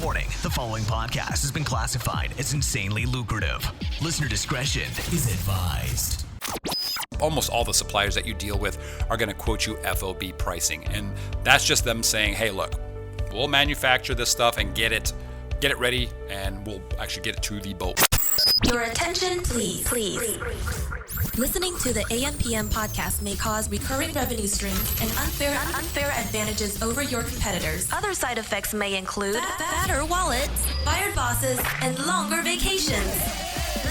Warning, the following podcast has been classified as insanely lucrative. Listener discretion is advised. Almost all the suppliers that you deal with are going to quote you FOB pricing. And that's just them saying, hey, look, we'll manufacture this stuff and get it ready, and we'll actually get it to the boat. Your attention, please. Listening to the AMPM podcast may cause recurring revenue streams and unfair advantages over your competitors. Other side effects may include fatter wallets, fired bosses, and longer vacations.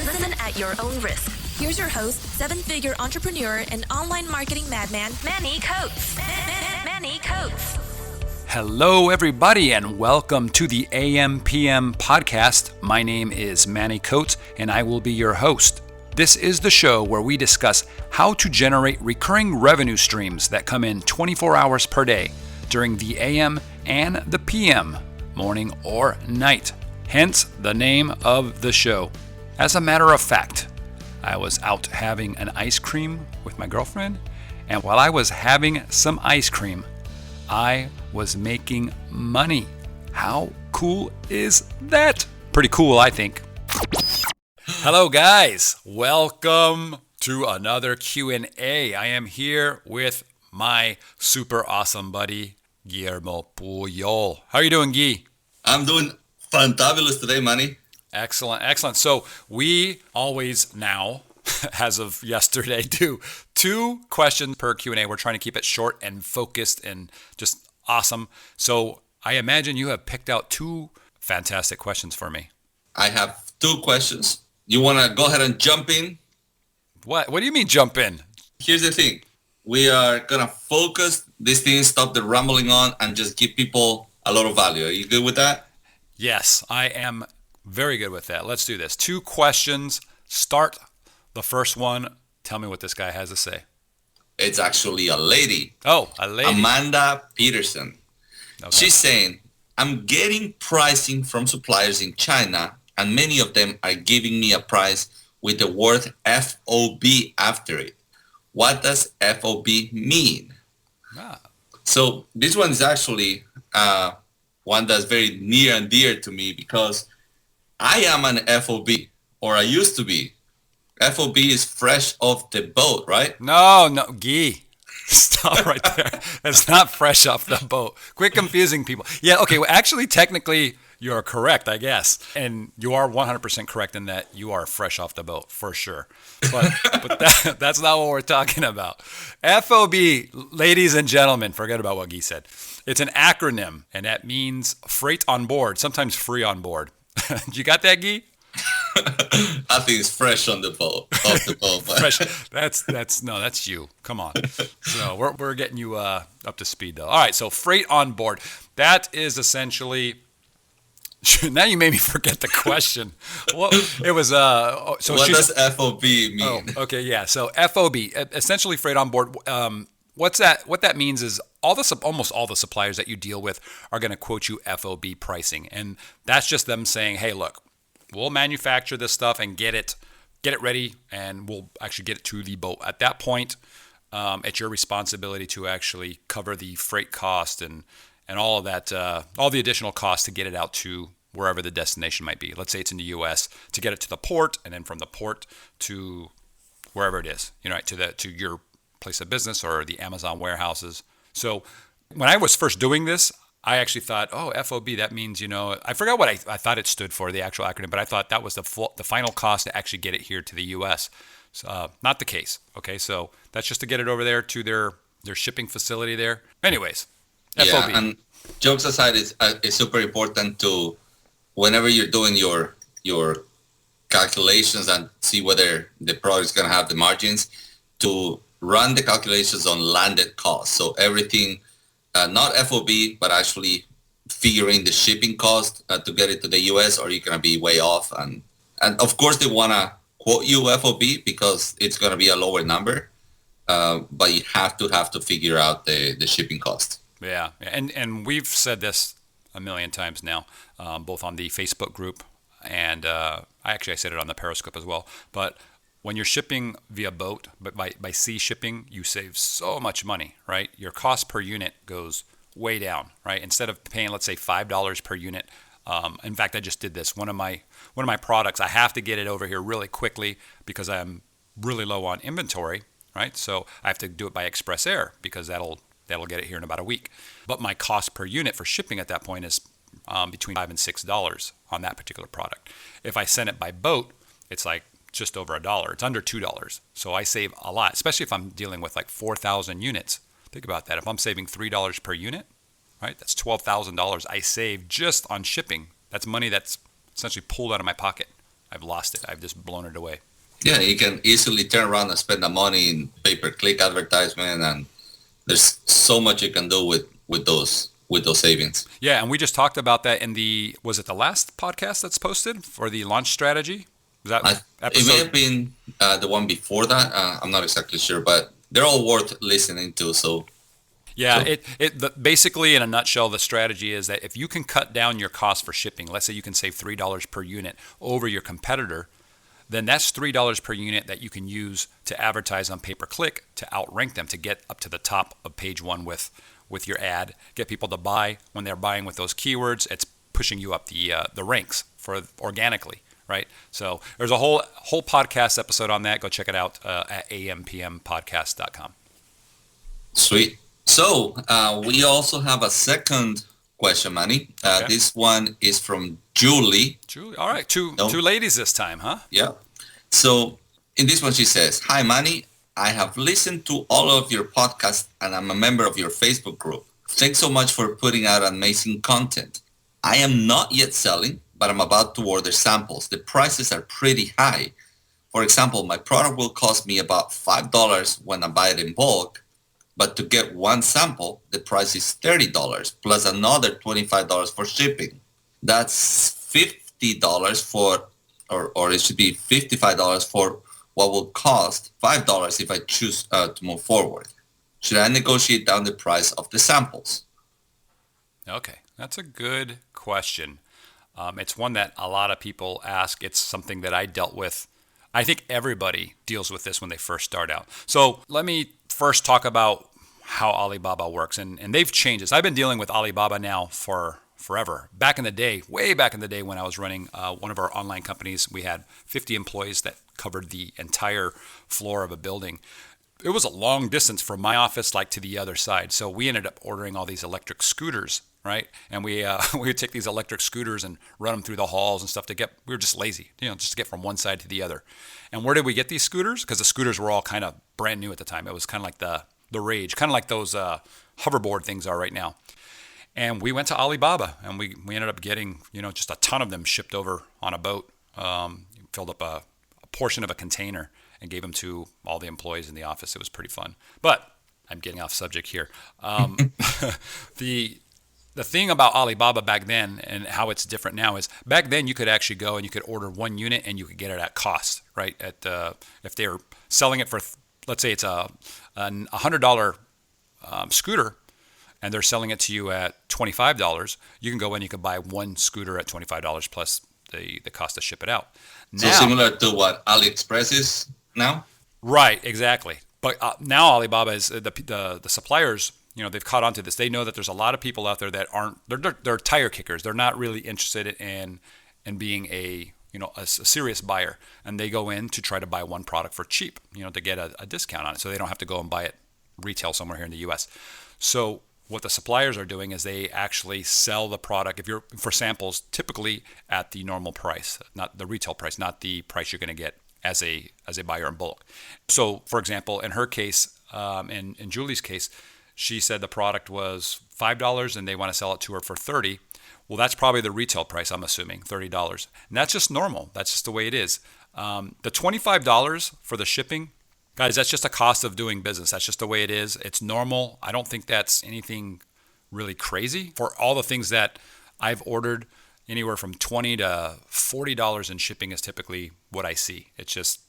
Listen at your own risk. Here's your host, seven-figure entrepreneur and online marketing madman, Manny Coates. Manny Coates. Hello, everybody, and welcome to the AMPM podcast. My name is Manny Coates, and I will be your host. This is the show where we discuss how to generate recurring revenue streams that come in 24 hours per day during the AM and the PM, morning or night. Hence the name of the show. As a matter of fact, I was out having an ice cream with my girlfriend, and while I was having some ice cream, I was making money. How cool is that? Pretty cool, I think. Hello, guys. Welcome to another Q&A. I am here with my super awesome buddy, Guillermo Puyol. How are you doing, Guy? I'm doing fantabulous today, Manny. Excellent. So we always now, as of yesterday, do 2 questions per Q&A. We're trying to keep it short and focused and just awesome. So I imagine you have picked out 2 fantastic questions for me. I have 2 questions. You want to go ahead and jump in? What do you mean jump in? Here's the thing. We are going to focus this thing, stop the rambling on, and just give people a lot of value. Are you good with that? Yes, I am very good with that. Let's do this. 2 questions. Start the first one. Tell me what this guy has to say. It's actually a lady. Oh, a lady. Amanda Peterson. Okay. She's saying, I'm getting pricing from suppliers in China, and many of them are giving me a price with the word FOB after it. What does FOB mean? So this one is actually one that's very near and dear to me because I am an FOB, or I used to be. FOB is fresh off the boat, right? No, Guy. Stop right there. That's not fresh off the boat. Quit confusing people. Yeah, okay, well, actually, technically, you're correct, I guess. And you are 100% correct in that you are fresh off the boat, for sure. But that's not what we're talking about. FOB, ladies and gentlemen, forget about what Guy said. It's an acronym, and that means freight on board, sometimes free on board. You got that, Guy? I think it's fresh on the boat, off the boat. Fresh. That's you. Come on. So we're getting you up to speed though. All right. So freight on board. That is essentially. Now you made me forget the question. Well, it was So what does FOB mean? Oh, okay, yeah. So FOB, essentially freight on board. What that means is almost all the suppliers that you deal with are going to quote you FOB pricing, and that's just them saying, hey, look, we'll manufacture this stuff and get it ready, and we'll actually get it to the boat. At that point, it's your responsibility to actually cover the freight cost and all of that, all the additional costs to get it out to wherever the destination might be. Let's say it's in the U.S. to get it to the port, and then from the port to wherever it is, to your place of business or the Amazon warehouses. So when I was first doing this, I actually thought, FOB, that means, I forgot what I thought it stood for, the actual acronym, but I thought that was the final cost to actually get it here to the U.S. So, not the case. Okay, so that's just to get it over there to their shipping facility there. Anyways, FOB. Yeah, and jokes aside, it's super important to, whenever you're doing your calculations and see whether the product is going to have the margins, to run the calculations on landed costs. So everything, not FOB, but actually figuring the shipping cost to get it to the US, or you're going to be way off. And of course, they want to quote you FOB because it's going to be a lower number, but you have to figure out the shipping cost. Yeah, and we've said this a million times now, both on the Facebook group and I said it on the Periscope as well. But when you're shipping via boat, but by sea shipping, you save so much money, right? Your cost per unit goes way down, right? Instead of paying, let's say, $5 per unit In fact, I just did this. One of my products, I have to get it over here really quickly because I'm really low on inventory, right? So I have to do it by express air because that'll get it here in about a week. But my cost per unit for shipping at that point is between $5 and $6 on that particular product. If I send it by boat, it's like just over $1. It's under $2. So I save a lot, especially if I'm dealing with like 4,000 units. Think about that. If I'm saving $3 per unit, right? That's $12,000 I save just on shipping. That's money that's essentially pulled out of my pocket. I've lost it. I've just blown it away. Yeah, you can easily turn around and spend the money in pay-per-click advertisement, and there's so much you can do with those savings. Yeah, and we just talked about that in was it the last podcast that's posted for the launch strategy? Was that episode? It may have been the one before that. I'm not exactly sure, but they're all worth listening to. So. Yeah, basically in a nutshell, the strategy is that if you can cut down your cost for shipping, let's say you can save $3 per unit over your competitor, then that's $3 per unit that you can use to advertise on pay-per-click to outrank them, to get up to the top of page one with your ad, get people to buy. When they're buying with those keywords, it's pushing you up the ranks for organically, right? So there's a whole podcast episode on that. Go check it out at ampmpodcast.com. Sweet. So we also have a second question, Manny. Okay. This one is from Julie. Julie, all right. Two ladies this time, huh? Yeah. So in this one, she says, "Hi, Manny. I have listened to all of your podcasts and I'm a member of your Facebook group. Thanks so much for putting out amazing content. I am not yet selling, but I'm about to order samples. The prices are pretty high. For example, my product will cost me about $5 when I buy it in bulk. But to get one sample, the price is $30 plus another $25 for shipping. That's $50 for, or it should be $55 for what will cost $5 if I choose to move forward. Should I negotiate down the price of the samples?" Okay, that's a good question. It's one that a lot of people ask. It's something that I dealt with. I think everybody deals with this when they first start out. So let me first talk about how Alibaba works, and they've changed this. I've been dealing with Alibaba now for forever. Back in the day, way back in the day when I was running one of our online companies, we had 50 employees that covered the entire floor of a building. It was a long distance from my office like to the other side, so we ended up ordering all these electric scooters, right? And we would take these electric scooters and run them through the halls and stuff we were just lazy, just to get from one side to the other. And where did we get these scooters? Because the scooters were all kind of brand new at the time. It was kind of like the rage, kind of like those hoverboard things are right now. And we went to Alibaba, and we ended up getting, just a ton of them shipped over on a boat, filled up a portion of a container and gave them to all the employees in the office. It was pretty fun. But I'm getting off subject here. The thing about Alibaba back then and how it's different now is back then you could actually go and you could order one unit and you could get it at cost, right? If they were selling it for, let's say it's a $100 scooter, and they're selling it to you at $25, you can go in, you can buy one scooter at $25 plus the cost to ship it out. So similar to what AliExpress is now? Right, exactly. But now Alibaba is the suppliers, they've caught on to this. They know that there's a lot of people out there that they're tire kickers. They're not really interested in being a serious buyer, and they go in to try to buy one product for cheap, to get a discount on it, so they don't have to go and buy it retail somewhere here in the U.S. So what the suppliers are doing is they actually sell the product for samples typically at the normal price, not the retail price, not the price you're going to get as a buyer in bulk. So, for example, in her case, in Julie's case, she said the product was $5 and they want to sell it to her for $30. Well, that's probably the retail price, I'm assuming, $30. And that's just normal. That's just the way it is. The $25 for the shipping, guys, that's just a cost of doing business. That's just the way it is. It's normal. I don't think that's anything really crazy. For all the things that I've ordered, anywhere from $20 to $40 in shipping is typically what I see. It's just,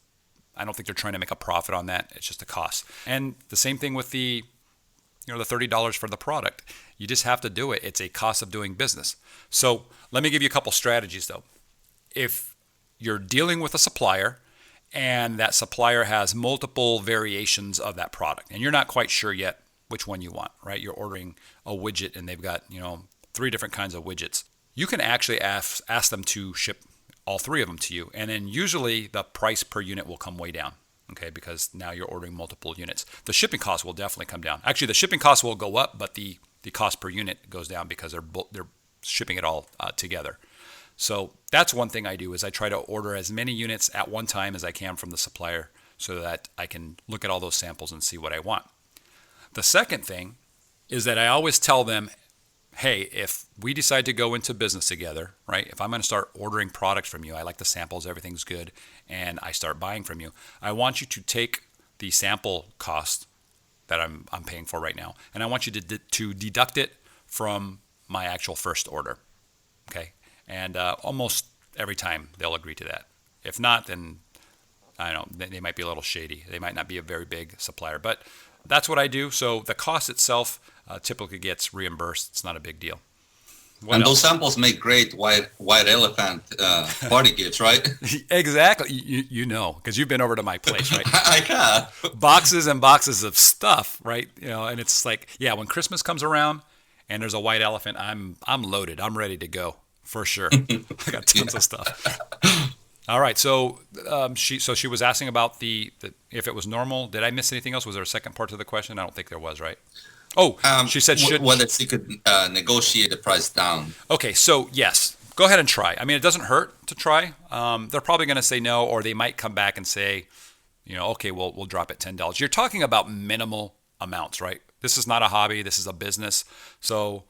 I don't think they're trying to make a profit on that. It's just a cost. And the same thing with the $30 for the product. You just have to do it. It's a cost of doing business. So let me give you a couple strategies though. If you're dealing with a supplier and that supplier has multiple variations of that product and you're not quite sure yet which one you want, right? You're ordering a widget and they've got, 3 different kinds of widgets. you can actually ask them to ship all 3 of them to you. And then usually the price per unit will come way down, okay, because now you're ordering multiple units. The shipping cost will definitely come down. Actually, the shipping cost will go up, but the cost per unit goes down because they're shipping it all together. So that's one thing I do is I try to order as many units at one time as I can from the supplier so that I can look at all those samples and see what I want. The second thing is that I always tell them, hey, if we decide to go into business together, right? If I'm going to start ordering products from you, I like the samples, everything's good, and I start buying from you, I want you to take the sample cost that I'm paying for right now, and I want you to deduct it from my actual first order, okay? And almost every time they'll agree to that. If not, then I don't know, they might be a little shady. They might not be a very big supplier, but that's what I do. So the cost itself typically gets reimbursed. It's not a big deal. What else? Those samples make great white elephant party gifts, right? Exactly. You know, because you've been over to my place, right? I can. Boxes and boxes of stuff, right? You know, and it's like, yeah, when Christmas comes around and there's a white elephant, I'm loaded. I'm ready to go for sure. I got tons of stuff. All right. So she was asking about the if it was normal. Did I miss anything else? Was there a second part to the question? I don't think there was, right? Oh, she said whether she could negotiate the price down. Okay, so yes, go ahead and try. I mean, it doesn't hurt to try. They're probably going to say no, or they might come back and say, you know, okay, we'll drop it $10. You're talking about minimal amounts, right? This is not a hobby. This is a business. So,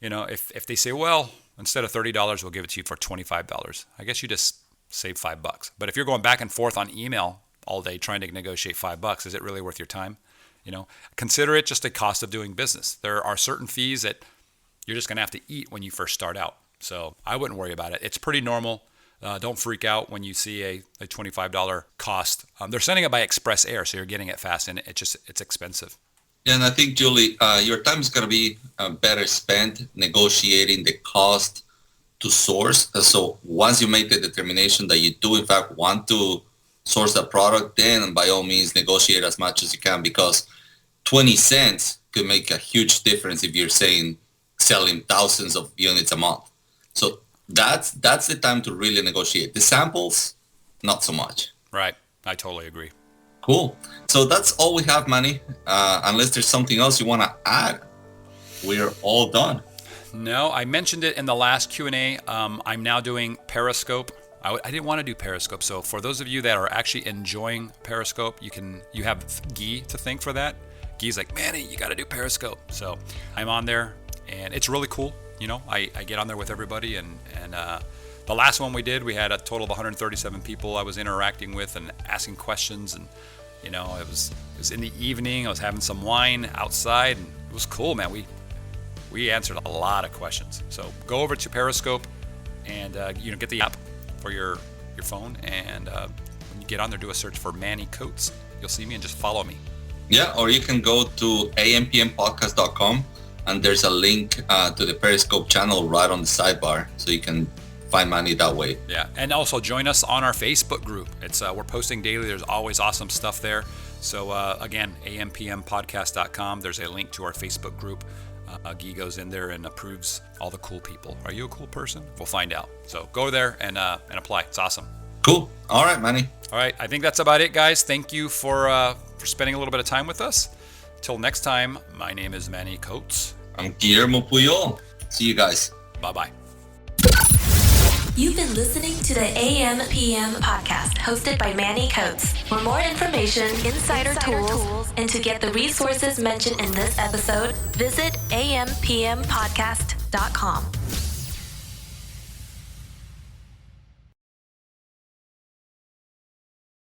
you know, if they say, well, instead of $30, we'll give it to you for $25. I guess you just save $5. But if you're going back and forth on email all day trying to negotiate $5, is it really worth your time? You know, consider it just a cost of doing business. There are certain fees that you're just going to have to eat when you first start out. So I wouldn't worry about it. It's pretty normal. Don't freak out when you see a $25 cost. They're sending it by express air, so you're getting it fast, and it's expensive. Yeah, and I think, Julie, your time is going to be better spent negotiating the cost to source. So once you make the determination that you do, in fact, want to source the product, then by all means negotiate as much as you can, because 20 cents could make a huge difference if you're saying selling thousands of units a month. So that's the time to really negotiate. The samples, not so much. Right. I totally agree. Cool. So that's all we have, Manny. Unless there's something else you want to add, we're all done. No, I mentioned it in the last Q&A. I'm now doing Periscope. I didn't want to do Periscope, so for those of you that are actually enjoying Periscope, you have Guy to thank for that. Guy's like, Manny, you got to do Periscope. So I'm on there, and it's really cool. You know, I get on there with everybody, and the last one we did, we had a total of 137 people I was interacting with and asking questions, and you know, it was in the evening. I was having some wine outside, and it was cool, man. We answered a lot of questions. So go over to Periscope, and get the app for your phone, and when you get on there, do a search for Manny Coates. You'll see me and just follow me. Yeah, or you can go to ampmpodcast.com, and there's a link to the Periscope channel right on the sidebar, so you can find Manny that way. Yeah, and also join us on our Facebook group. It's we're posting daily. There's always awesome stuff there. So again, ampmpodcast.com. There's a link to our Facebook group. Guy goes in there and approves all the cool people. Are you a cool person? We'll find out. So go there and apply. It's awesome. Cool. All right, Manny. All right. I think that's about it, guys. Thank you for spending a little bit of time with us. Till next time, my name is Manny Coates. I'm Guillermo Puyol. See you guys. Bye-bye. You've been listening to the AM/PM podcast hosted by Manny Coates. For more information, insider tools, and to get the resources mentioned in this episode, visit ampmpodcast.com.